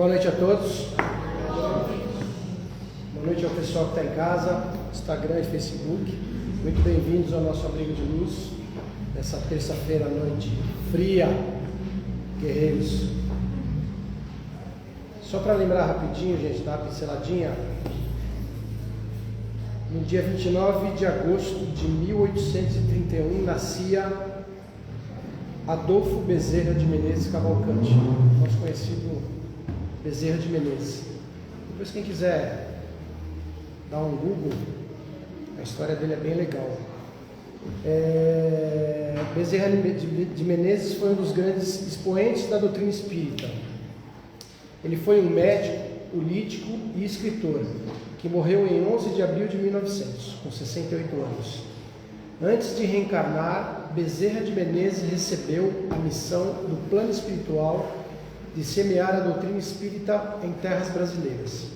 Boa noite a todos. Boa noite ao pessoal que está em casa, Instagram e Facebook. Muito bem-vindos ao nosso abrigo de luz, nessa terça-feira à noite fria, guerreiros. Só para lembrar rapidinho, gente, dar uma pinceladinha. No dia 29 de agosto de 1831, nascia Adolfo Bezerra de Menezes Cavalcante, nosso conhecido Bezerra de Menezes. Depois, quem quiser dar um Google, a história dele é bem legal. Bezerra de Menezes foi um dos grandes expoentes da doutrina espírita. Ele foi um médico, político e escritor, que morreu em 11 de abril de 1900, com 68 anos. Antes de reencarnar, Bezerra de Menezes recebeu a missão do plano espiritual de semear a doutrina espírita em terras brasileiras.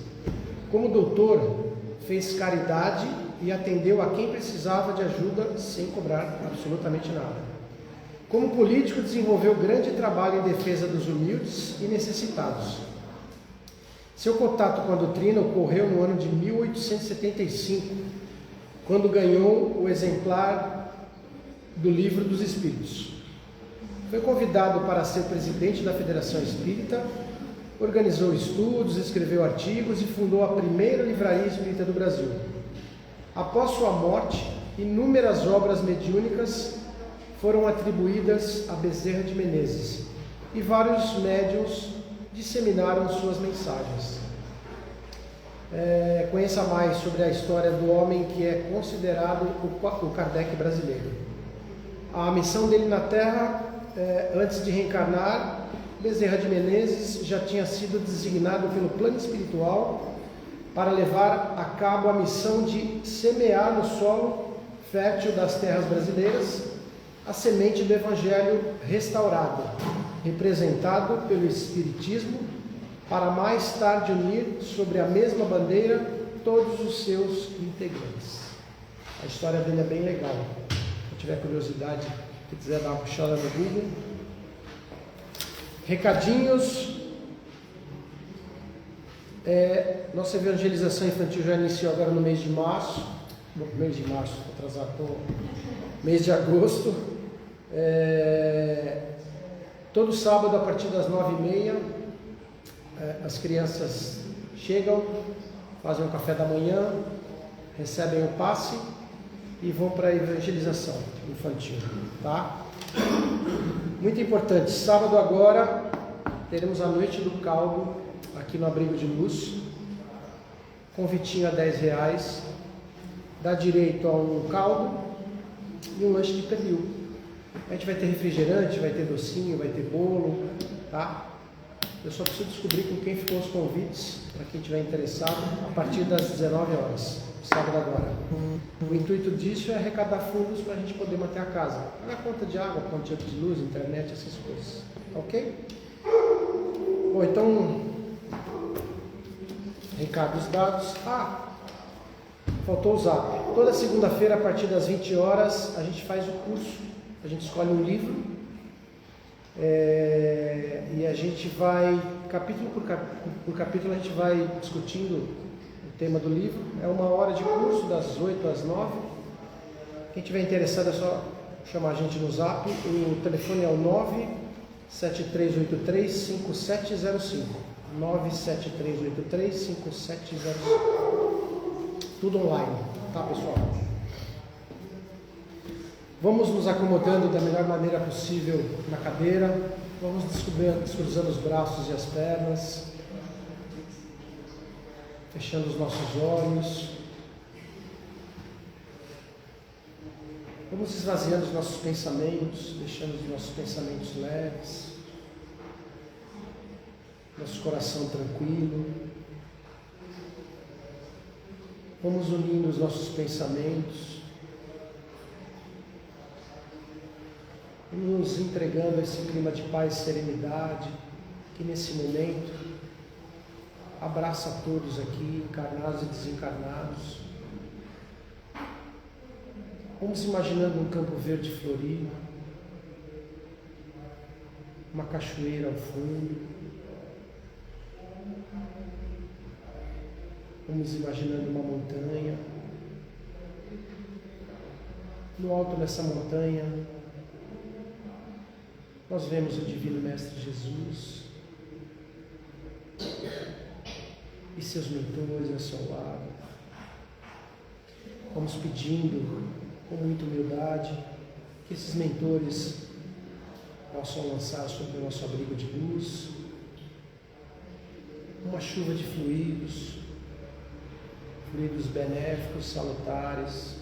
Como doutor, fez caridade e atendeu a quem precisava de ajuda sem cobrar absolutamente nada. Como político, desenvolveu grande trabalho em defesa dos humildes e necessitados. Seu contato com a doutrina ocorreu no ano de 1875, quando ganhou o exemplar do Livro dos Espíritos. Foi convidado para ser presidente da Federação Espírita, organizou estudos, escreveu artigos e fundou a primeira livraria espírita do Brasil. Após sua morte, inúmeras obras mediúnicas foram atribuídas a Bezerra de Menezes e vários médiuns disseminaram suas mensagens. Conheça mais sobre a história do homem que é considerado o Kardec brasileiro. A missão dele na Terra, antes de reencarnar, Bezerra de Menezes já tinha sido designado pelo plano espiritual para levar a cabo a missão de semear no solo fértil das terras brasileiras a semente do Evangelho restaurado, representado pelo Espiritismo, para mais tarde unir sobre a mesma bandeira todos os seus integrantes. A história dele é bem legal. Se tiver curiosidade, se quiser dar uma puxada no Google. Recadinhos. Nossa evangelização infantil já iniciou agora no mês de março. Mês de agosto. Todo sábado, a partir das 9h30, as crianças chegam, fazem um café da manhã, recebem o passe e vão para a evangelização infantil, tá? Muito importante, sábado agora teremos a noite do caldo aqui no Abrigo de Luz, convitinho a R$10, dá direito a um caldo e um lanche de pernil. A gente vai ter refrigerante, vai ter docinho, vai ter bolo, tá? Eu só preciso descobrir com quem ficou os convites, para quem estiver interessado, a partir das 19h, sábado agora. O intuito disso é arrecadar fundos para a gente poder manter a casa. Pagar conta de água, conta de luz, internet, essas coisas. Ok? Bom, então, recados dados. Faltou o zap. Toda segunda-feira, a partir das 20h, a gente faz o curso. A gente escolhe um livro e a gente vai, capítulo por capítulo, a gente vai discutindo o tema do livro. É 1 hora de curso, das 8 às 9. Quem tiver interessado é só chamar a gente no zap. O telefone é o 97383-5705. 97383-5705. Tudo online, tá, pessoal? Vamos nos acomodando da melhor maneira possível na cadeira. Vamos descruzando os braços e as pernas, fechando os nossos olhos. Vamos esvaziando os nossos pensamentos, deixando os nossos pensamentos leves, nosso coração tranquilo. Vamos unindo os nossos pensamentos, nos entregando a esse clima de paz e serenidade, que nesse momento abraça a todos aqui, encarnados e desencarnados. Vamos imaginando um campo verde florido, uma cachoeira ao fundo, Vamos imaginando uma montanha. No alto dessa montanha, nós vemos o Divino Mestre Jesus e seus mentores ao seu lado. Vamos pedindo, com muita humildade, que esses mentores possam lançar sobre o nosso abrigo de luz uma chuva de fluidos benéficos, salutares,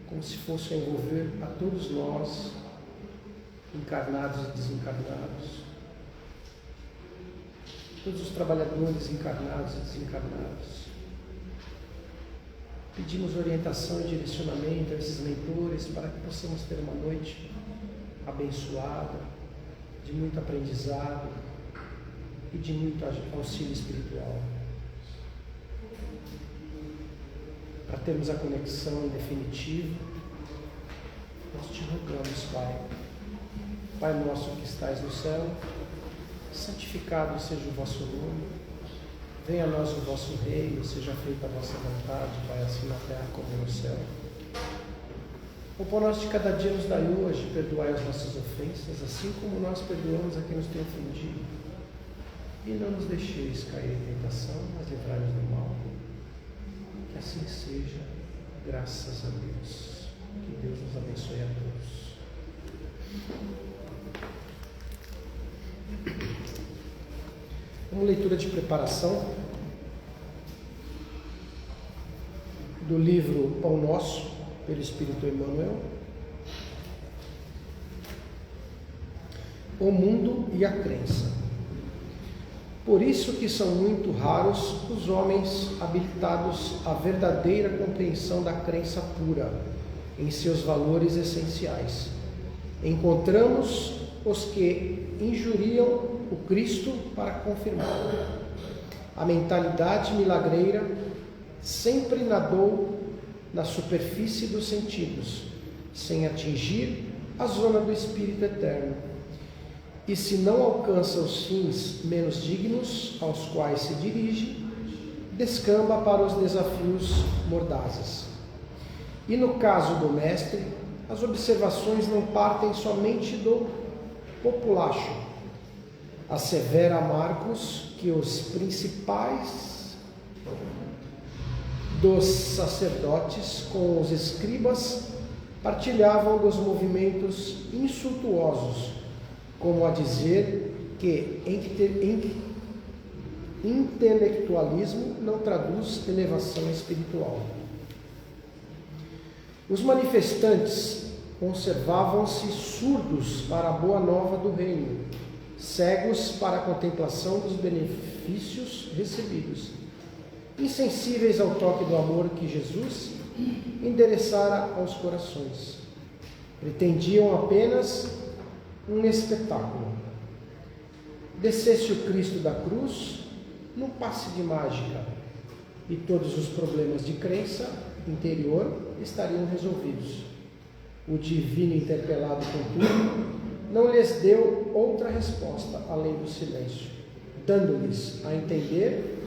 como se fosse envolver a todos nós, encarnados e desencarnados, todos os trabalhadores encarnados e desencarnados. Pedimos orientação e direcionamento a esses mentores para que possamos ter uma noite abençoada, de muito aprendizado e de muito auxílio espiritual. Para termos a conexão definitiva, nós te rogamos, Pai. Pai nosso que estais no céu, santificado seja o vosso nome. Venha a nós o vosso reino, seja feita a vossa vontade, Pai, assim na terra como no céu. O pão nosso de cada dia nos dai hoje, perdoai as nossas ofensas, assim como nós perdoamos a quem nos tem ofendido. E não nos deixeis cair em tentação, mas livrai-nos do mal. Que assim seja, graças a Deus. Que Deus nos abençoe a todos. Uma leitura de preparação do livro Pão Nosso, pelo Espírito Emmanuel. O mundo e a crença. Por isso que são muito raros os homens habilitados à verdadeira compreensão da crença pura em seus valores essenciais. Encontramos os que injuriam o Cristo para confirmá-lo. A mentalidade milagreira sempre nadou na superfície dos sentidos, sem atingir a zona do Espírito Eterno. E se não alcança os fins menos dignos aos quais se dirige, descamba para os desafios mordazes. E no caso do mestre, as observações não partem somente do populacho. Assevera Marcos que os principais dos sacerdotes com os escribas partilhavam dos movimentos insultuosos, como a dizer que intelectualismo não traduz elevação espiritual. Os manifestantes conservavam-se surdos para a boa nova do reino, cegos para a contemplação dos benefícios recebidos, insensíveis ao toque do amor que Jesus endereçara aos corações. Pretendiam apenas um espetáculo. Descesse o Cristo da cruz num passe de mágica e todos os problemas de crença interior estariam resolvidos. O divino interpelado, contudo, não lhes deu outra resposta além do silêncio, dando-lhes a entender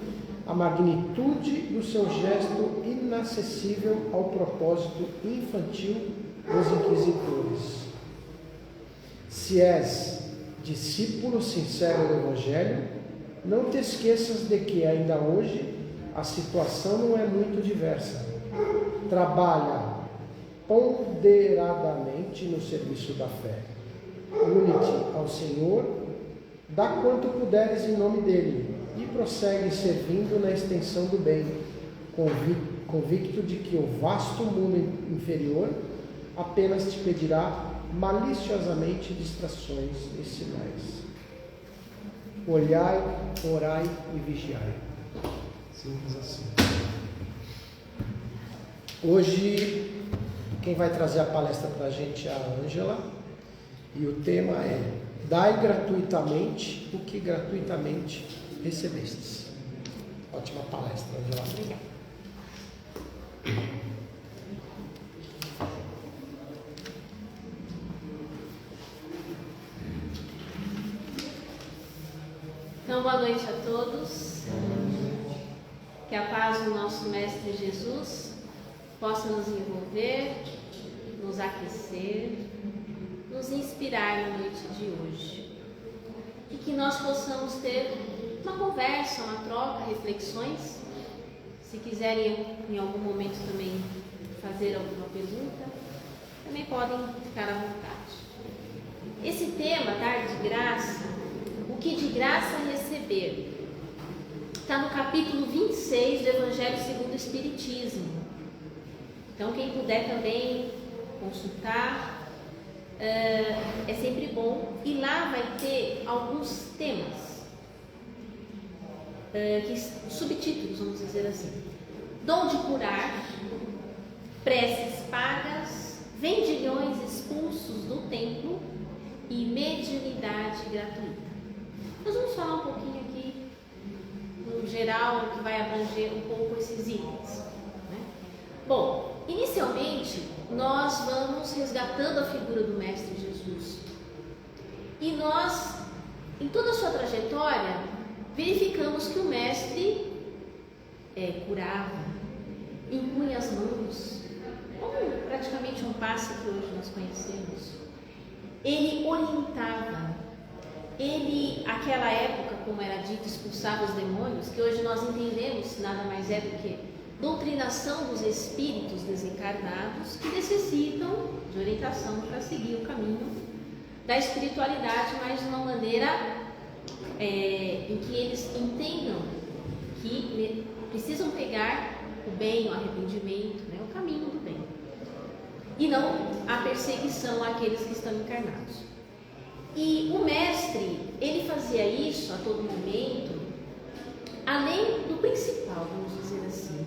a magnitude do seu gesto inacessível ao propósito infantil dos inquisidores. Se és discípulo sincero do Evangelho, não te esqueças de que ainda hoje a situação não é muito diversa. Trabalha ponderadamente no serviço da fé. Une-te ao Senhor, dá quanto puderes em nome dele e prossegue servindo na extensão do bem, convicto de que o vasto mundo inferior apenas te pedirá maliciosamente distrações e sinais. Olhai, orai e vigiai. Simples assim. Hoje, quem vai trazer a palestra para a gente é a Ângela, e o tema é: dai gratuitamente o que gratuitamente recebestes. Ótima palestra, Ângela. Obrigada. Então, boa noite a todos. Que Que a paz do nosso Mestre Jesus possa nos envolver, nos aquecer, nos inspirar na noite de hoje. E que nós possamos ter uma conversa, uma troca, reflexões. Se quiserem em algum momento também fazer alguma pergunta, também podem ficar à vontade. Esse tema, dar de graça, o que de graça receber, está no capítulo 26 do Evangelho segundo o Espiritismo. Então, quem puder também consultar, é sempre bom. E lá vai ter alguns temas, subtítulos, vamos dizer assim: dom de curar, preces pagas, vendilhões expulsos do templo e mediunidade gratuita. Nós vamos falar um pouquinho aqui, no geral, que vai abranger um pouco esses itens, né? Bom, inicialmente, nós vamos resgatando a figura do Mestre Jesus. E nós, em toda a sua trajetória, verificamos que o Mestre curava, impunha as mãos, como praticamente um passe que hoje nós conhecemos. Ele orientava, ele, naquela época, como era dito, expulsava os demônios, que hoje nós entendemos nada mais é do que doutrinação dos espíritos desencarnados que necessitam de orientação para seguir o caminho da espiritualidade, mas de uma maneira em que eles entendam que precisam pegar o bem, o arrependimento, né, o caminho do bem, e não a perseguição àqueles que estão encarnados. E o Mestre, ele fazia isso a todo momento, além do principal, vamos dizer assim,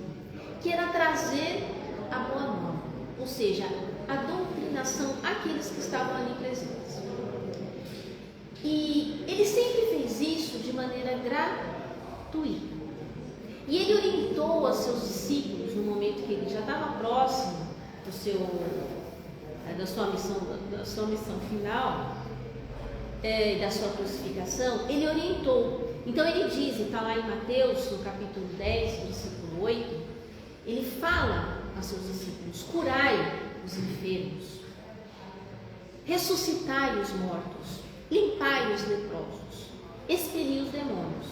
que era trazer a boa nova, ou seja, a doutrinação àqueles que estavam ali presentes. E ele sempre fez isso de maneira gratuita. E ele orientou a seus discípulos no momento que ele já estava próximo da sua missão final, da sua crucificação. Ele orientou. Então ele diz, está lá em Mateus, no capítulo 10, versículo 8, ele fala a seus discípulos: curai os enfermos, ressuscitai os mortos, limpai os leprosos, expeli os demônios,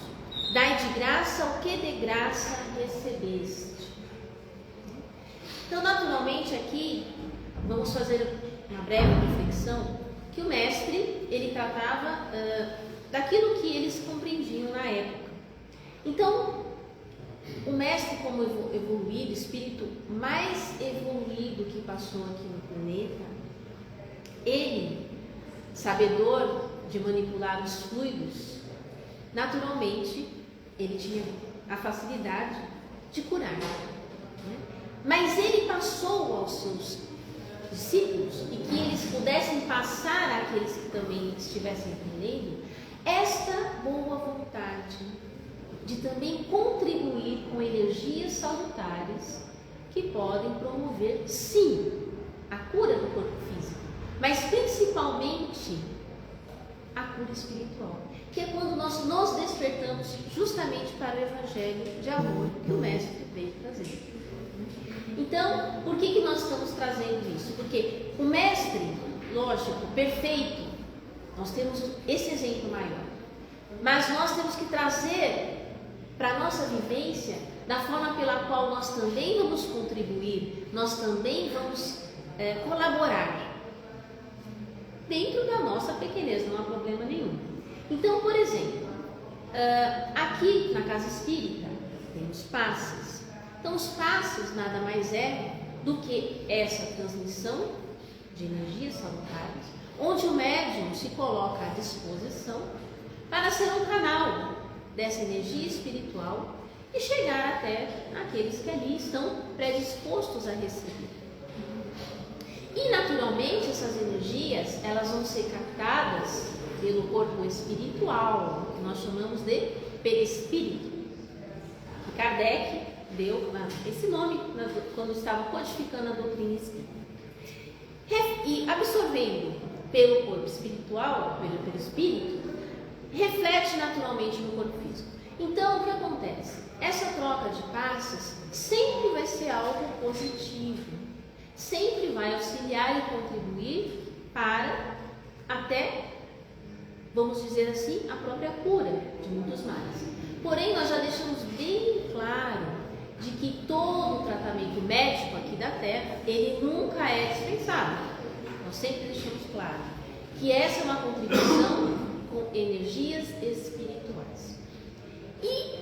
dai de graça o que de graça recebeste. Então, naturalmente, aqui vamos fazer uma breve reflexão, que o Mestre, ele tratava daquilo que eles compreendiam na época. Então, o Mestre, como evoluído, espírito mais evoluído que passou aqui no planeta, ele, sabedor de manipular os fluidos, naturalmente, ele tinha a facilidade de curar, né? Mas ele passou aos seus discípulos, e que eles pudessem passar àqueles que também estivessem aprendendo, esta boa vontade de também contribuir com energias salutares que podem promover, sim, a cura do corpo físico, mas principalmente a cura espiritual, que é quando nós nos despertamos justamente para o Evangelho de amor que o Mestre veio trazer. Então, por que nós estamos trazendo isso? Porque o Mestre, lógico, perfeito, nós temos esse exemplo maior, mas nós temos que trazer para a nossa vivência da forma pela qual nós também vamos contribuir, nós também vamos colaborar dentro da nossa pequenez, não há problema nenhum. Então, por exemplo, aqui na Casa Espírita temos passes. Então, os passes nada mais é do que essa transmissão de energias salutares, onde o médium se coloca à disposição para ser um canal dessa energia espiritual e chegar até aqueles que ali estão predispostos a receber. E naturalmente essas energias, elas vão ser captadas pelo corpo espiritual, que nós chamamos de perispírito. Kardec deu esse nome quando estava codificando a doutrina espírita. E absorvendo pelo corpo espiritual, pelo perispírito, reflete naturalmente no corpo físico. Então, o que acontece? Essa troca de passes sempre vai ser algo positivo, sempre vai auxiliar e contribuir para até, vamos dizer assim, a própria cura de muitos males. Porém, nós já deixamos bem claro de que todo o tratamento médico aqui da Terra, ele nunca é dispensável. Nós sempre deixamos claro que essa é uma contribuição com energias espirituais. E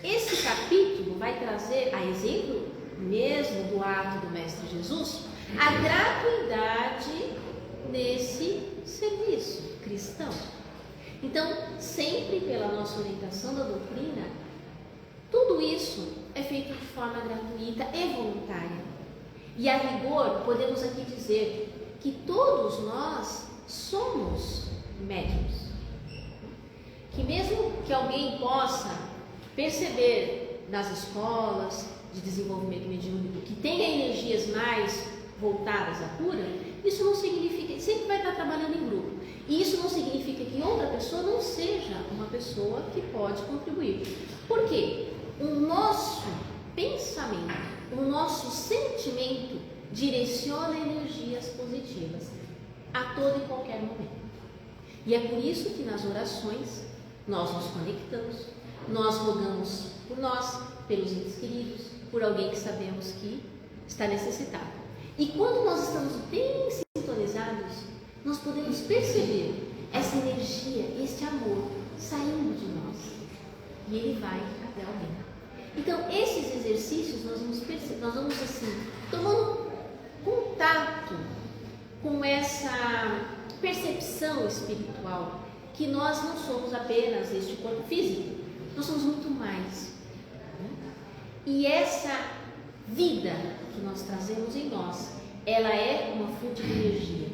esse capítulo vai trazer, a exemplo mesmo do ato do Mestre Jesus, a gratuidade nesse serviço cristão. Então, sempre pela nossa orientação da doutrina, tudo isso é feito de forma gratuita e voluntária. E a rigor, podemos aqui dizer que todos nós somos médiuns. Que mesmo que alguém possa perceber nas escolas de desenvolvimento mediúnico que tenha energias mais voltadas à cura, isso não significa, sempre vai estar trabalhando em grupo, e isso não significa que outra pessoa não seja uma pessoa que pode contribuir. Por quê? O nosso pensamento, o nosso sentimento direciona energias positivas a todo e qualquer momento. E é por isso que nas orações nós nos conectamos, nós rogamos por nós, pelos entes queridos, por alguém que sabemos que está necessitado. E quando nós estamos bem sintonizados, nós podemos perceber essa energia, este amor saindo de nós. E ele vai até alguém. Então, esses exercícios nós vamos assim, tomando contato com essa percepção espiritual, que nós não somos apenas este corpo físico, nós somos muito mais. E essa vida que nós trazemos em nós, ela é uma fonte de energia.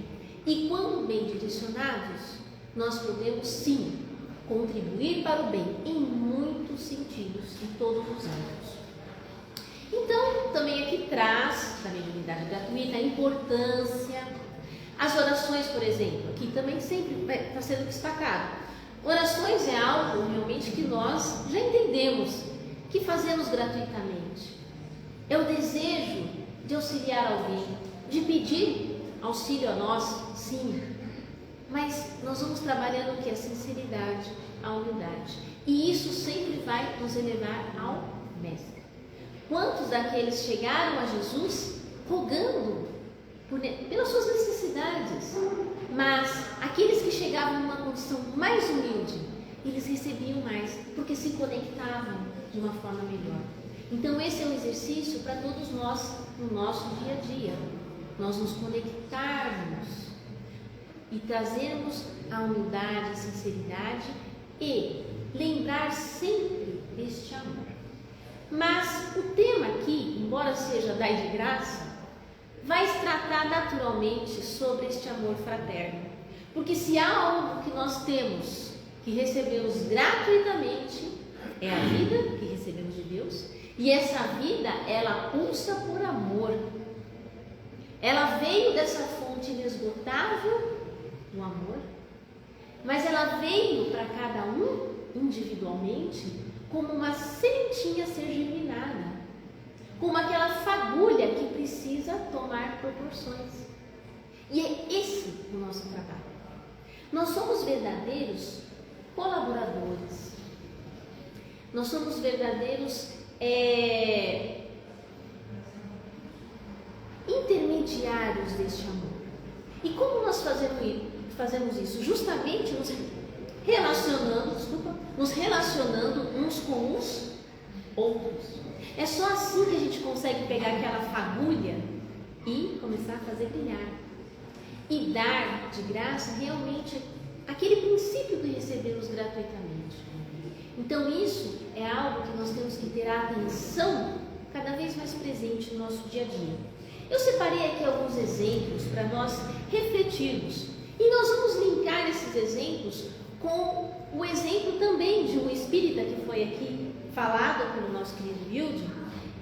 E quando bem direcionados, nós podemos sim contribuir para o bem em muitos sentidos, em todos os âmbitos. Então, também aqui traz da mediunidade gratuita a importância. As orações, por exemplo, aqui também sempre está sendo destacado. Orações é algo realmente que nós já entendemos que fazemos gratuitamente. É o desejo de auxiliar alguém, de pedir auxílio a nós, sim. Mas nós vamos trabalhando o que? A sinceridade, a humildade. E isso sempre vai nos elevar ao Mestre. Quantos daqueles chegaram a Jesus rogando pelas suas necessidades? Mas aqueles que chegavam numa condição mais humilde, eles recebiam mais, porque se conectavam de uma forma melhor. Então esse é um exercício para todos nós no nosso dia a dia. Nós nos conectarmos e trazermos a humildade, a sinceridade e lembrar sempre deste amor. Mas o tema aqui, embora seja dai de graça, vai se tratar naturalmente sobre este amor fraterno. Porque se há algo que nós temos, que recebemos gratuitamente, é a vida que recebemos de Deus. E essa vida, ela pulsa por amor. Ela veio dessa fonte inesgotável do amor, mas ela veio para cada um individualmente como uma sementinha a ser germinada, como aquela fagulha que precisa tomar proporções. E é esse o nosso trabalho. Nós somos verdadeiros colaboradores. Nós somos verdadeiros intermediários deste amor. E como nós fazemos isso? Justamente nos relacionando uns com os outros. É só assim que a gente consegue pegar aquela fagulha e começar a fazer brilhar. E dar de graça realmente aquele princípio que recebemos gratuitamente. Então isso é algo que nós temos que ter a atenção cada vez mais presente no nosso dia a dia. Eu separei aqui alguns exemplos para nós refletirmos. E nós vamos linkar esses exemplos com o exemplo também de um espírita que foi aqui falado pelo nosso querido Wilde,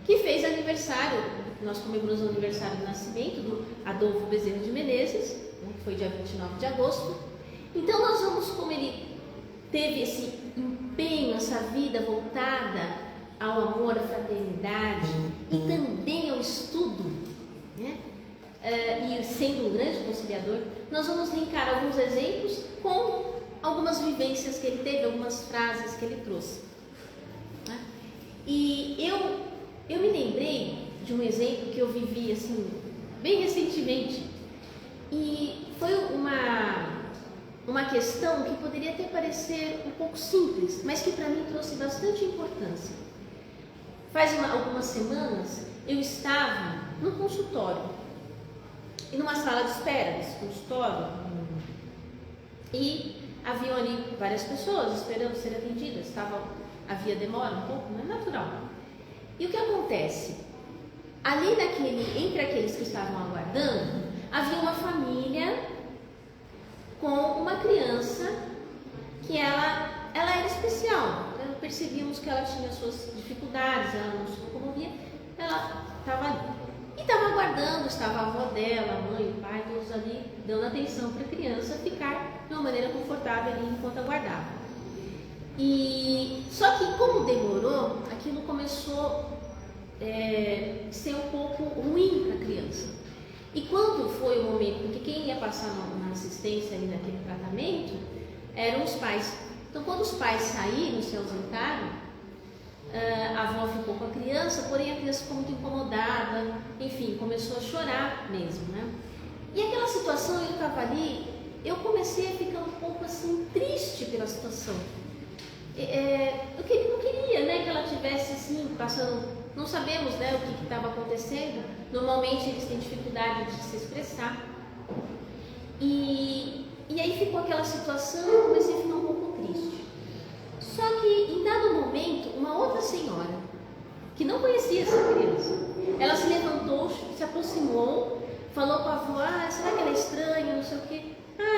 que fez aniversário. Nós comemoramos o aniversário do nascimento do Adolfo Bezerra de Menezes, que foi dia 29 de agosto. Então nós vamos, como ele teve esse empenho, essa vida voltada ao amor, à fraternidade e também ao estudo, né? E sendo um grande conciliador, nós vamos linkar alguns exemplos com algumas vivências que ele teve, algumas frases que ele trouxe, né? E eu me lembrei de um exemplo que eu vivi assim, bem recentemente, e foi uma questão que poderia até parecer um pouco simples, mas que para mim trouxe bastante importância. Faz algumas semanas eu estava no consultório, e numa sala de espera desse consultório, e haviam ali várias pessoas esperando ser atendidas, havia demora um pouco, mas natural. E o que acontece? Ali entre aqueles que estavam aguardando, havia uma família com uma criança que ela era especial. Percebíamos que ela tinha suas dificuldades, ela não se locomovia, ela estava ali. E estava aguardando, estava a avó dela, a mãe, o pai, todos ali dando atenção para a criança ficar de uma maneira confortável ali enquanto aguardava. Só que como demorou, aquilo começou a ser um pouco ruim para a criança. E quando foi o momento, porque quem ia passar uma assistência ali naquele tratamento eram os pais. Então, quando os pais saíram, se ausentaram, a avó ficou com a criança, porém a criança ficou muito incomodada, enfim, começou a chorar mesmo, né? E aquela situação, eu estava ali, eu comecei a ficar um pouco assim, triste pela situação. Eu não queria, né, que ela tivesse assim, passando, não sabemos, né, o que estava acontecendo. Normalmente eles têm dificuldade de se expressar. E aí ficou aquela situação, eu comecei a ficar um pouco triste. Só que em dado momento, uma outra senhora, que não conhecia essa criança, ela se levantou, se aproximou, falou com a avó: será que ela é estranha, não sei o quê?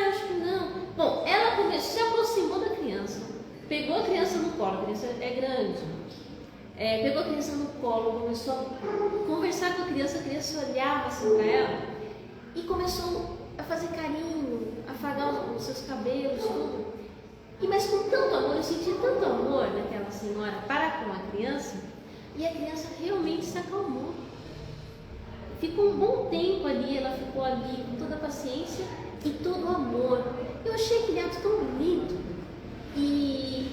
Acho que não. Bom, ela se aproximou da criança, pegou a criança no colo, a criança é grande, pegou a criança no colo, começou a conversar com a criança olhava assim para ela e começou a fazer carinho, afagar os seus cabelos, tudo. Mas com tanto amor, eu senti tanto amor daquela senhora para com a criança, e a criança realmente se acalmou. Ficou um bom tempo ali, ela ficou ali com toda a paciência e todo o amor. Eu achei aquele ato tão bonito. E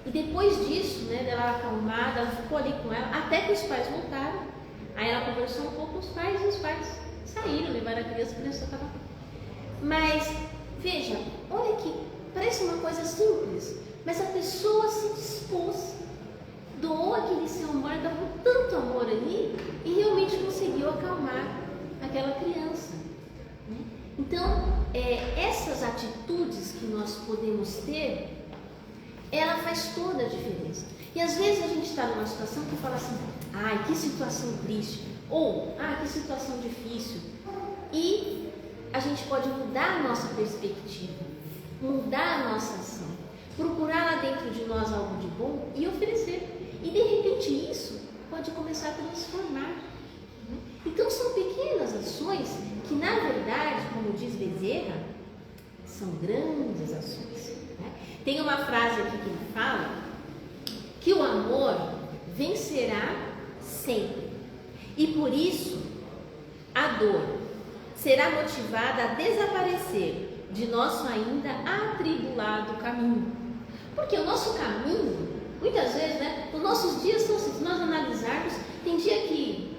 depois disso, né, dela acalmada, ela ficou ali com ela, até que os pais voltaram. Aí ela conversou um pouco com os pais, e os pais saíram, levaram a criança estava. Mas, veja, olha que parece uma coisa simples, mas a pessoa se dispôs, doou aquele seu amor, estava com tanto amor ali, e realmente conseguiu acalmar aquela criança, né? Então, essas atitudes que nós podemos ter, ela faz toda a diferença. E às vezes a gente está numa situação que fala assim: ai, que situação triste, ou que situação difícil, e a gente pode mudar a nossa perspectiva, mudar a nossa ação, procurar lá dentro de nós algo de bom e oferecer. E de repente isso pode começar a transformar, né? Então são pequenas ações que, na verdade, como diz Bezerra, são grandes ações, né? Tem uma frase aqui que ele fala que o amor vencerá sempre, e por isso a dor será motivada a desaparecer de nosso ainda atribulado caminho. Porque o nosso caminho, muitas vezes, né, os nossos dias são assim, se nós analisarmos, tem dia que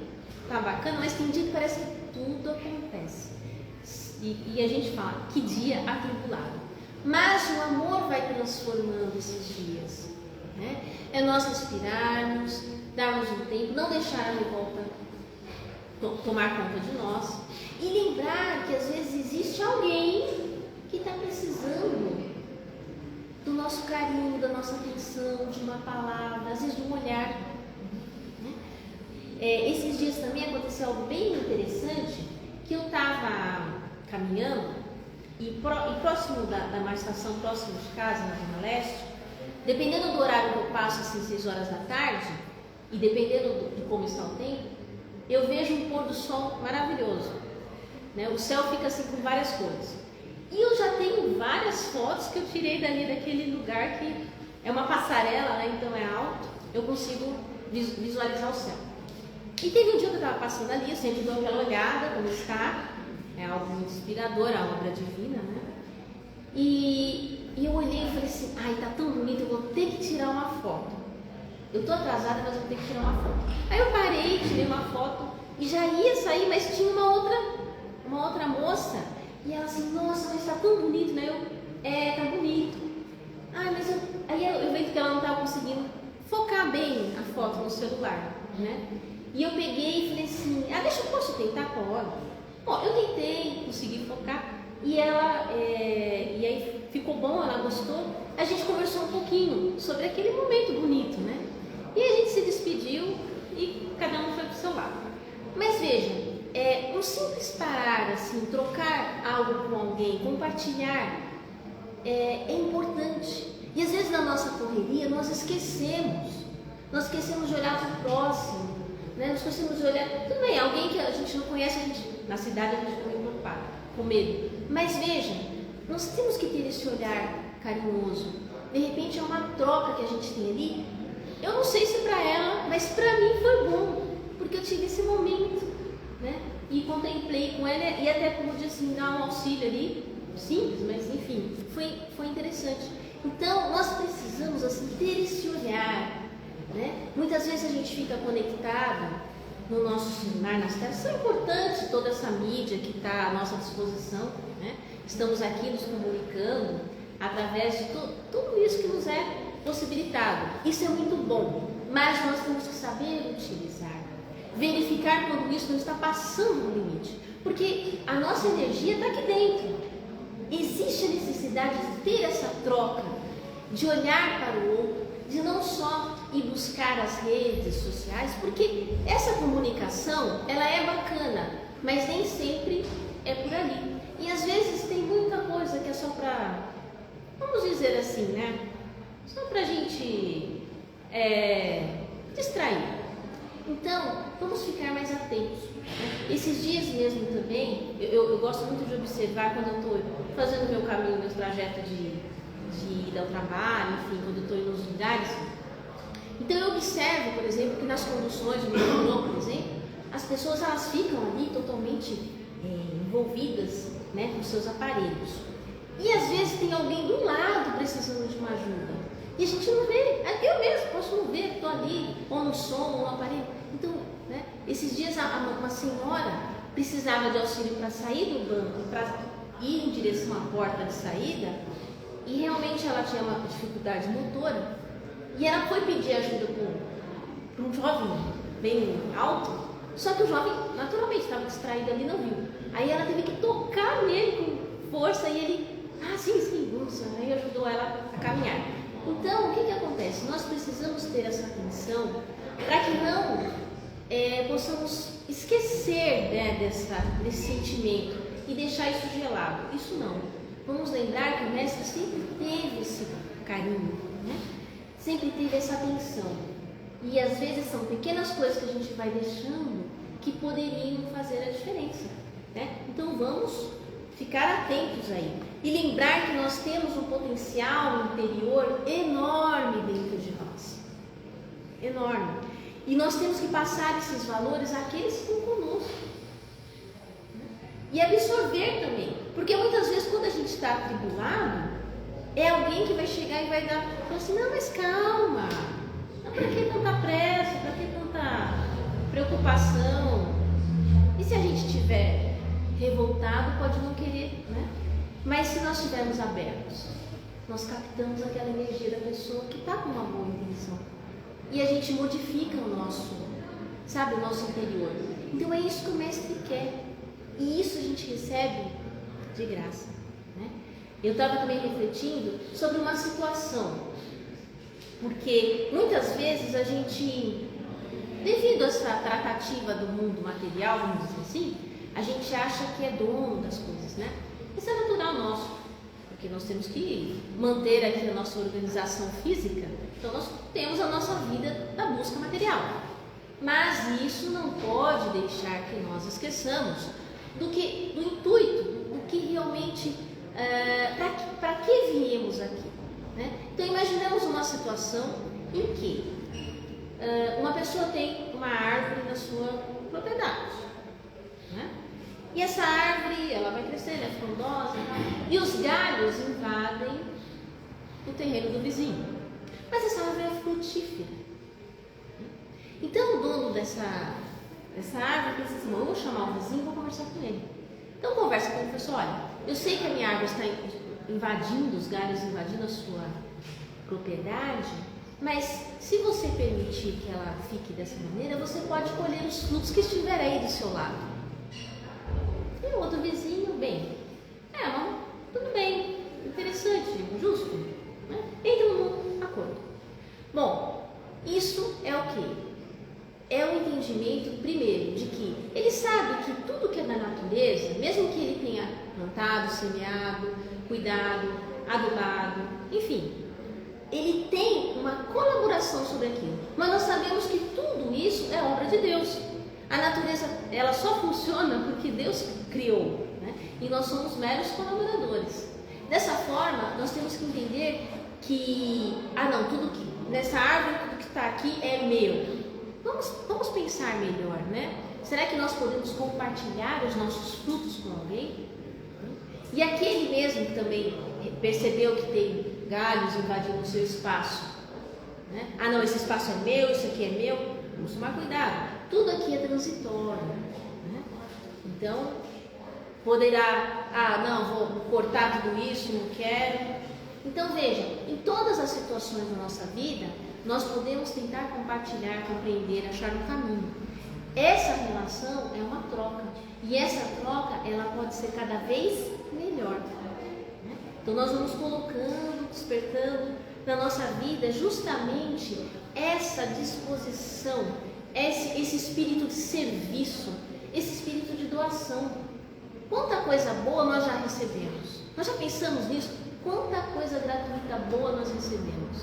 tá bacana, mas tem dia que parece que tudo acontece. E a gente fala, que dia atribulado. Mas o amor vai transformando esses dias, né? É nós respirarmos, darmos um tempo, não deixar a revolta tomar conta de nós. E lembrar que às vezes existe alguém que está precisando do nosso carinho, da nossa atenção, de uma palavra, às vezes de um olhar, né? Esses dias também aconteceu algo bem interessante, que eu estava caminhando e próximo da estação, próximo de casa, na Zona Leste, dependendo do horário que eu passo, assim, 6 horas da tarde, e dependendo de como está o tempo, eu vejo um pôr do sol maravilhoso, né? O céu fica assim com várias cores. E eu já tenho várias fotos que eu tirei dali daquele lugar que é uma passarela, né? Então é alto, eu consigo visualizar o céu. E teve um dia que eu estava passando ali, eu sempre dou aquela olhada como está, é algo muito inspirador, a obra divina, né? E eu olhei e falei assim, ai, tá tão bonito, eu vou ter que tirar uma foto. Eu tô atrasada, mas eu vou ter que tirar uma foto. Aí eu parei, tirei uma foto e já ia sair, mas tinha uma outra moça. E ela assim, nossa, mas tá tão bonito, né? Tá bonito. Ai, mas aí eu vejo que ela não estava conseguindo focar bem a foto no celular, né? E eu peguei e falei assim, posso tentar? Pode. Bom, eu tentei, consegui focar. E aí ficou bom, ela gostou. A gente conversou um pouquinho sobre aquele momento bonito, né? E a gente se despediu e cada um foi pro seu lado. Mas veja, um simples parar, assim, trocar algo com alguém, compartilhar, é importante. E às vezes na nossa correria nós esquecemos de olhar para o próximo, né? Nós esquecemos de olhar, tudo bem, alguém que a gente não conhece, na cidade a gente fica meio preocupado, com medo. Mas veja, nós temos que ter esse olhar carinhoso. De repente é uma troca que a gente tem ali. Eu não sei se para ela, mas para mim foi bom, porque eu tive esse momento, né? E contemplei com ela e até pude assim dar um auxílio ali, simples, mas enfim, foi interessante. Então nós precisamos assim ter esse olhar, né? Muitas vezes a gente fica conectado no nosso celular, nas telas. São importantes toda essa mídia que está à nossa disposição, né? Estamos aqui nos comunicando através de tudo isso que nos é possibilitado. Isso é muito bom, mas nós temos que saber utilizar, verificar quando isso não está passando do limite, porque a nossa energia está aqui dentro. Existe a necessidade de ter essa troca, de olhar para o outro, de não só ir buscar as redes sociais, porque essa comunicação, ela é bacana, mas nem sempre é por ali. E às vezes tem muita coisa que é só para, vamos dizer assim, né? Só para a gente distrair. Então, vamos ficar mais atentos, né? Esses dias mesmo também, eu gosto muito de observar quando eu estou fazendo meu caminho, meu trajeto de ir ao trabalho, enfim, quando eu estou indo nos lugares. Então eu observo, por exemplo, que nas conduções do metrô, por exemplo, as pessoas elas ficam ali totalmente envolvidas, né, com seus aparelhos. E às vezes tem alguém do lado precisando de uma ajuda. E a gente não vê, eu mesmo posso não ver, estou ali, ou no som, ou no aparelho. Então, né, esses dias uma senhora precisava de auxílio para sair do banco, para ir em direção à porta de saída, e realmente ela tinha uma dificuldade motora, e ela foi pedir ajuda para um jovem bem alto, só que o jovem naturalmente estava distraído ali e não viu. Aí ela teve que tocar nele com força e ele, sim, moça, aí ajudou ela a caminhar. Então, o que acontece? Nós precisamos ter essa atenção para que não possamos esquecer, né, desse sentimento e deixar isso gelado. Isso não. Vamos lembrar que o Mestre sempre teve esse carinho, né? Sempre teve essa atenção. E às vezes são pequenas coisas que a gente vai deixando que poderiam fazer a diferença, né? Então vamos ficar atentos aí. E lembrar que nós temos um potencial interior enorme dentro de nós. Enorme. E nós temos que passar esses valores àqueles que estão conosco. E absorver também. Porque muitas vezes quando a gente está atribulado, é alguém que vai chegar e vai dar assim, não, mas calma. Não, para que tanta pressa? Para que tanta preocupação? E se a gente estiver revoltado, pode não querer, né? Mas se nós estivermos abertos, nós captamos aquela energia da pessoa que está com uma boa intenção. E a gente modifica o nosso interior. Então é isso que o Mestre quer. E isso a gente recebe de graça, né? Eu estava também refletindo sobre uma situação, porque muitas vezes a gente, devido a essa tratativa do mundo material, vamos dizer assim, a gente acha que é dono das coisas, né? Isso é natural nosso, porque nós temos que manter aqui a nossa organização física, então nós temos a nossa vida da busca material. Mas isso não pode deixar que nós esqueçamos do intuito, do que realmente, para que viemos aqui, né? Então imaginemos uma situação em que uma pessoa tem uma árvore na sua propriedade, né? E essa árvore, ela vai crescer, ela é frondosa, e os galhos invadem o terreno do vizinho. Mas essa árvore é frutífera. Então o dono dessa árvore pensa assim: eu vou chamar o vizinho e vou conversar com ele. Então conversa com ele e fala assim: olha, eu sei que a minha árvore está invadindo, os galhos invadindo a sua propriedade, mas se você permitir que ela fique dessa maneira, você pode colher os frutos que estiver aí do seu lado. E o outro vizinho, bem, mas tudo bem, interessante, justo, né? Entra num acordo. Bom, isso é o quê? É o entendimento, primeiro, de que ele sabe que tudo que é da natureza, mesmo que ele tenha plantado, semeado, cuidado, adubado, enfim, ele tem uma colaboração sobre aquilo. Mas nós sabemos que tudo isso é obra de Deus. A natureza, ela só funciona porque Deus criou, né? E nós somos meros colaboradores. Dessa forma, nós temos que entender que, tudo que nessa árvore, tudo que está aqui é meu. Vamos pensar melhor, né? Será que nós podemos compartilhar os nossos frutos com alguém? E aquele mesmo que também percebeu que tem galhos invadindo o seu espaço, né? Não, esse espaço é meu, isso aqui é meu. Vamos tomar cuidado. Tudo aqui é transitório, né? Então, poderá, vou cortar tudo isso, não quero. Então veja, em todas as situações da nossa vida, nós podemos tentar compartilhar, compreender, achar um caminho. Essa relação é uma troca, e essa troca ela pode ser cada vez melhor, né? Então nós vamos colocando, despertando na nossa vida justamente essa disposição, esse espírito de serviço, esse espírito de doação. Quanta coisa boa nós já recebemos. Nós já pensamos nisso? Quanta coisa gratuita boa nós recebemos.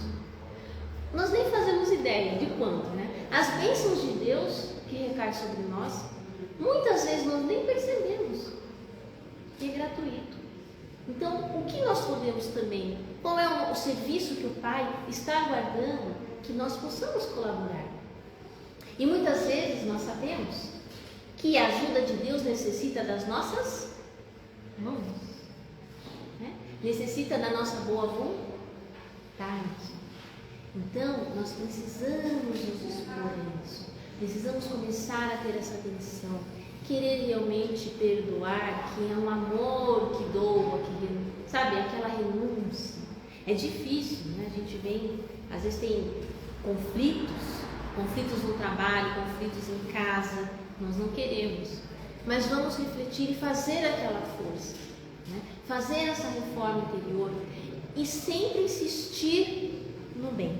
Nós nem fazemos ideia de quanto, né? As bênçãos de Deus que recaem sobre nós, muitas vezes nós nem percebemos que é gratuito. Então, o que nós podemos também, qual é o serviço que o Pai está aguardando que nós possamos colaborar? E muitas vezes nós sabemos que a ajuda de Deus necessita das nossas mãos, né? Necessita da nossa boa vontade. Então, nós precisamos nos expor a isso, precisamos começar a ter essa atenção, querer realmente perdoar, que é um amor que doa, que, sabe, aquela renúncia. É difícil, né? A gente vem, às vezes tem conflitos no trabalho, conflitos em casa, nós não queremos, mas vamos refletir e fazer aquela força, né? Fazer essa reforma interior e sempre insistir no bem,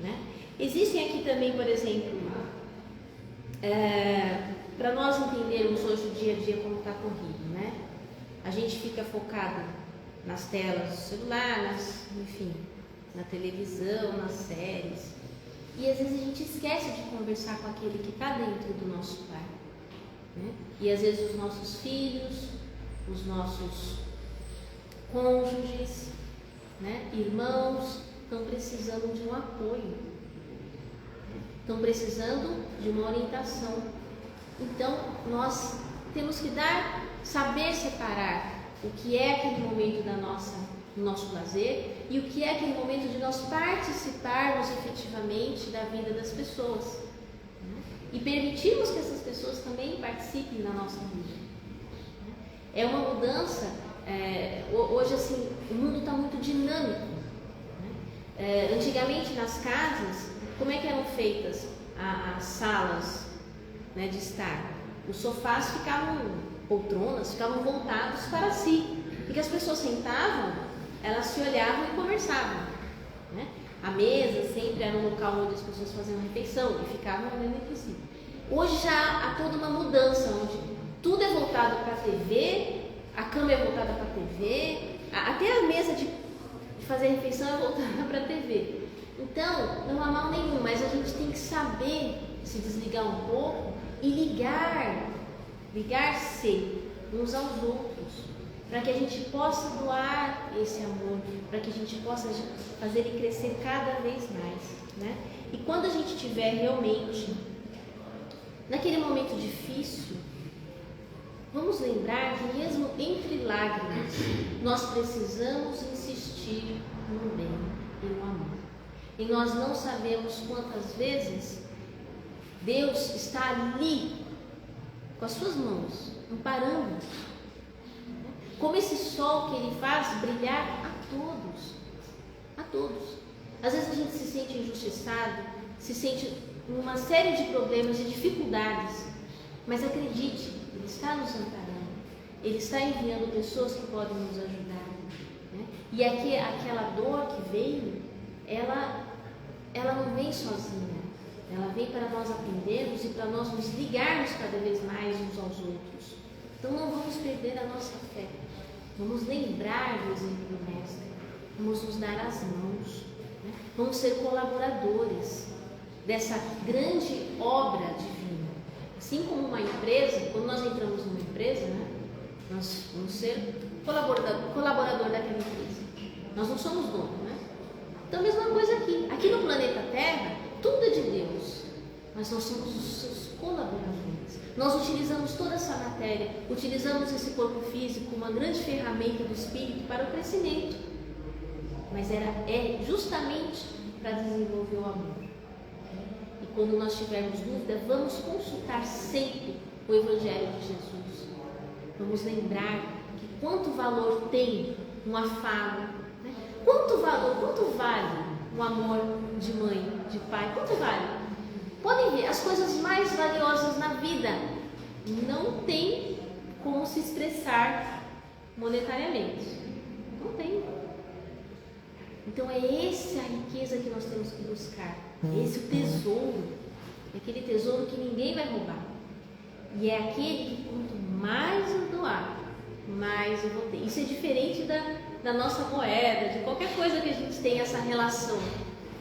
né? Existem aqui também, por exemplo, para nós entendermos hoje o dia a dia como está corrido, né? A gente fica focado nas telas do celular, enfim, na televisão, nas séries, e às vezes a gente esquece de conversar com aquele que está dentro do nosso lar, né? E às vezes os nossos filhos, os nossos cônjuges, né, irmãos, estão precisando de um apoio, estão precisando de uma orientação. Então nós temos que saber separar o que é aquele momento do nosso lazer e o que é aquele momento de nós participarmos efetivamente da vida das pessoas, né? E permitirmos que essas pessoas também participem da nossa vida, né? É uma mudança. Hoje assim, o mundo está muito dinâmico, né? Antigamente nas casas, como é que eram feitas as salas, né, de estar? Os sofás poltronas ficavam voltados para si, e que as pessoas sentavam, elas se olhavam e conversavam, né? A mesa sempre era um local onde as pessoas faziam refeição e ficavam olhando entre si. Hoje já há toda uma mudança, onde tudo é voltado para a TV, a cama é voltada para a TV, até a mesa de fazer refeição é voltada para a TV. Então, não há mal nenhum, mas a gente tem que saber se desligar um pouco e ligar-se uns aos outros, para que a gente possa doar esse amor, para que a gente possa fazer ele crescer cada vez mais, né? E quando a gente estiver realmente naquele momento difícil, vamos lembrar que mesmo entre lágrimas, nós precisamos insistir no bem e no amor. E nós não sabemos quantas vezes Deus está ali, com as suas mãos, amparando-nos. Como esse sol que Ele faz brilhar a todos. A todos. Às vezes a gente se sente injustiçado, se sente uma série de problemas, de dificuldades. Mas acredite, Ele está nos amparando. Ele está enviando pessoas que podem nos ajudar. Né? E aquela dor que veio, ela não vem sozinha. Ela vem para nós aprendermos e para nós nos ligarmos cada vez mais uns aos outros. Então não vamos perder a nossa fé. Vamos lembrar do exemplo do Mestre. Vamos nos dar as mãos. Né? Vamos ser colaboradores dessa grande obra divina. Assim como uma empresa, quando nós entramos numa empresa, né, nós vamos ser colaborador daquela empresa. Nós não somos donos, né? Então a mesma coisa aqui. Aqui no planeta Terra, tudo é de Deus, mas nós somos os seus colaboradores. Nós utilizamos toda essa matéria, utilizamos esse corpo físico, uma grande ferramenta do Espírito para o crescimento, mas é justamente para desenvolver o amor. E quando nós tivermos dúvida, vamos consultar sempre o Evangelho de Jesus. Vamos lembrar que quanto valor tem um afago, né? Quanto vale o amor de mãe, de pai? Quanto vale? Podem ver, as coisas mais valiosas na vida não tem como se expressar monetariamente. Não tem. Então é essa a riqueza que nós temos que buscar. É esse o tesouro. É aquele tesouro que ninguém vai roubar. E é aquele que quanto mais eu doar, mais eu vou ter. Isso é diferente da nossa moeda, de qualquer coisa que a gente tenha essa relação,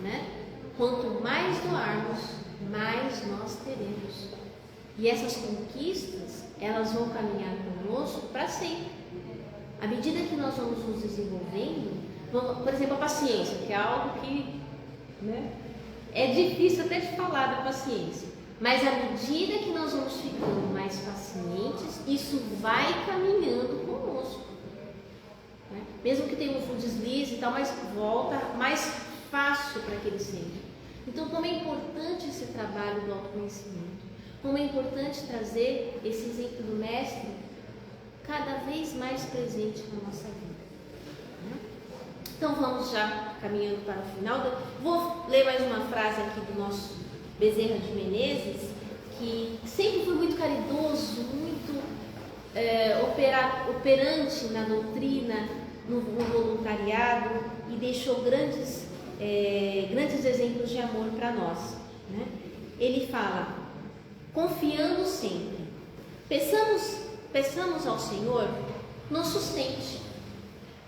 né? Quanto mais doarmos, mais nós teremos. E essas conquistas, elas vão caminhar conosco para sempre. À medida que nós vamos nos desenvolvendo, por exemplo, a paciência, que é algo que, né, é difícil até de falar da paciência. Mas à medida que nós vamos ficando mais pacientes, isso vai caminhando conosco. Né? Mesmo que tenhamos um deslize e tal, mas volta mais fácil para aquele centro. Então, como é importante esse trabalho do autoconhecimento, como é importante trazer esse exemplo do Mestre cada vez mais presente na nossa vida. Né? Então, vamos já caminhando para o final. Vou ler mais uma frase aqui do nosso Bezerra de Menezes, que sempre foi muito caridoso, muito operante na doutrina, no voluntariado, e deixou grandes exemplos de amor para nós. Né? Ele fala: confiando sempre, peçamos ao Senhor nos sustente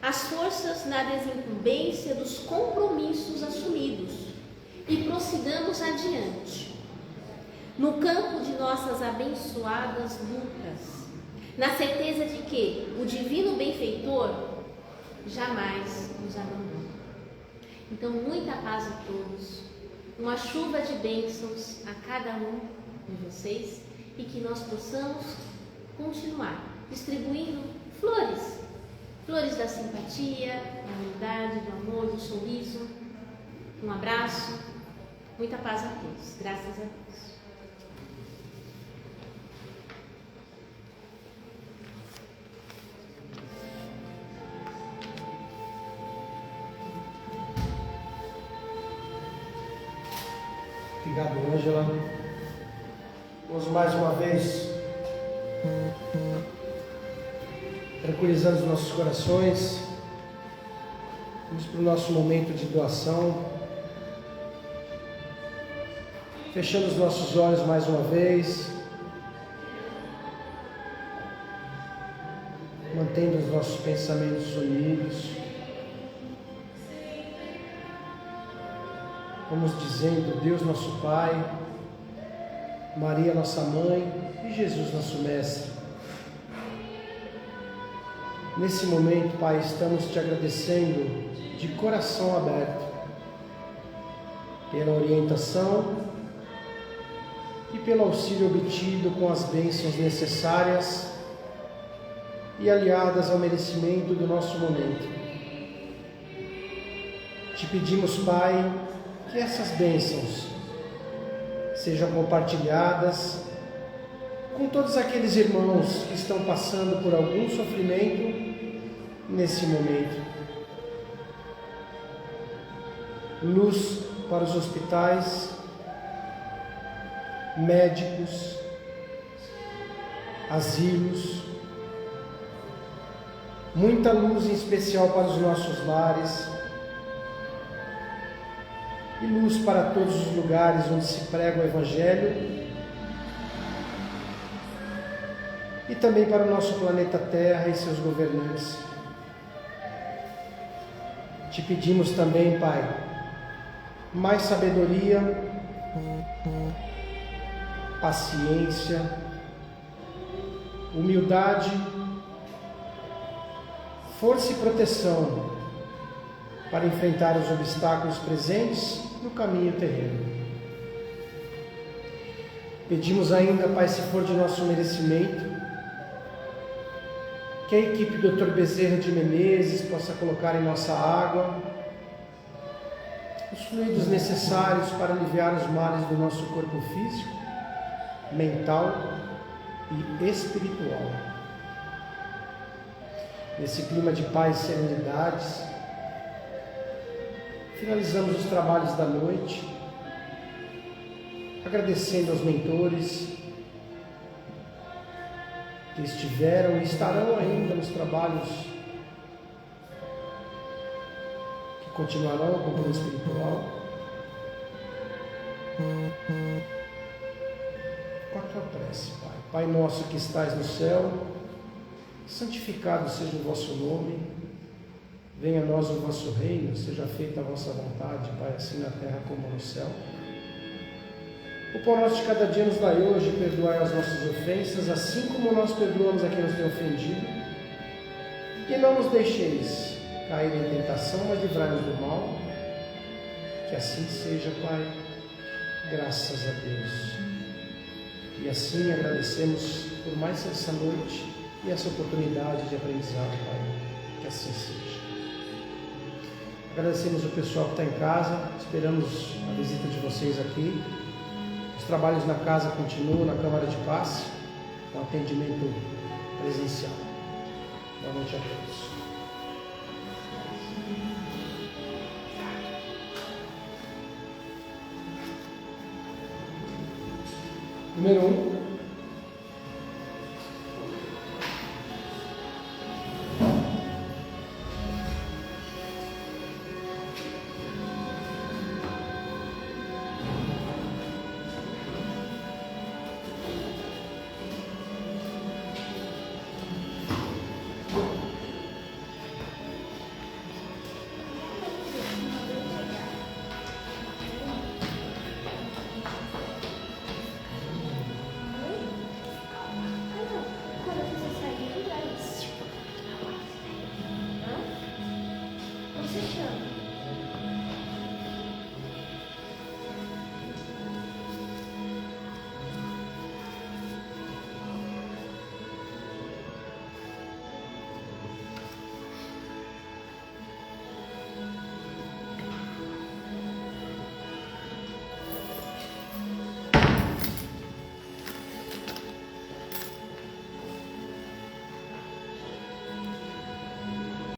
as forças na desincumbência dos compromissos assumidos e prossigamos adiante, no campo de nossas abençoadas lutas, na certeza de que o divino benfeitor jamais nos abandona. Então, muita paz a todos, uma chuva de bênçãos a cada um de vocês, e que nós possamos continuar distribuindo flores da simpatia, da humildade, do amor, do sorriso. Um abraço, muita paz a todos, graças a Deus. Obrigado, Ângela. Vamos mais uma vez tranquilizando os nossos corações. Vamos para o nosso momento de doação. Fechando os nossos olhos mais uma vez. Mantendo os nossos pensamentos unidos. Vamos dizendo: Deus nosso Pai, Maria nossa Mãe e Jesus nosso Mestre, Nesse momento, Pai, estamos te agradecendo de coração aberto pela orientação e pelo auxílio obtido com as bênçãos necessárias e aliadas ao merecimento do nosso momento. Te pedimos, Pai, que essas bênçãos sejam compartilhadas com todos aqueles irmãos que estão passando por algum sofrimento nesse momento. Luz para os hospitais, médicos, asilos, muita luz em especial para os nossos lares e luz para todos os lugares onde se prega o Evangelho e também para o nosso planeta Terra e seus governantes. Te pedimos também, Pai, mais sabedoria, paciência, humildade, força e proteção para enfrentar os obstáculos presentes no caminho terreno. Pedimos ainda, Pai, se for de nosso merecimento, que a equipe do Dr. Bezerra de Menezes possa colocar em nossa água os fluidos necessários para aliviar os males do nosso corpo físico, mental e espiritual. Nesse clima de paz e serenidade, finalizamos os trabalhos da noite, agradecendo aos mentores que estiveram e estarão ainda nos trabalhos que continuarão com o plano espiritual. Com a tua prece, Pai. Pai nosso que estais no céu, santificado seja o vosso nome, venha a nós o vosso reino, seja feita a vossa vontade, Pai, assim na terra como no céu. O pão nosso de cada dia nos dai hoje, perdoai as nossas ofensas, assim como nós perdoamos a quem nos tem ofendido. E não nos deixeis cair em tentação, mas livrai-nos do mal. Que assim seja, Pai, graças a Deus. E assim agradecemos por mais essa noite e essa oportunidade de aprendizado, Pai. Que assim seja. Agradecemos o pessoal que está em casa, esperamos a visita de vocês aqui. Os trabalhos na casa continuam na Câmara de Passe, com atendimento presencial. Boa noite a todos. Número 1. Você chama?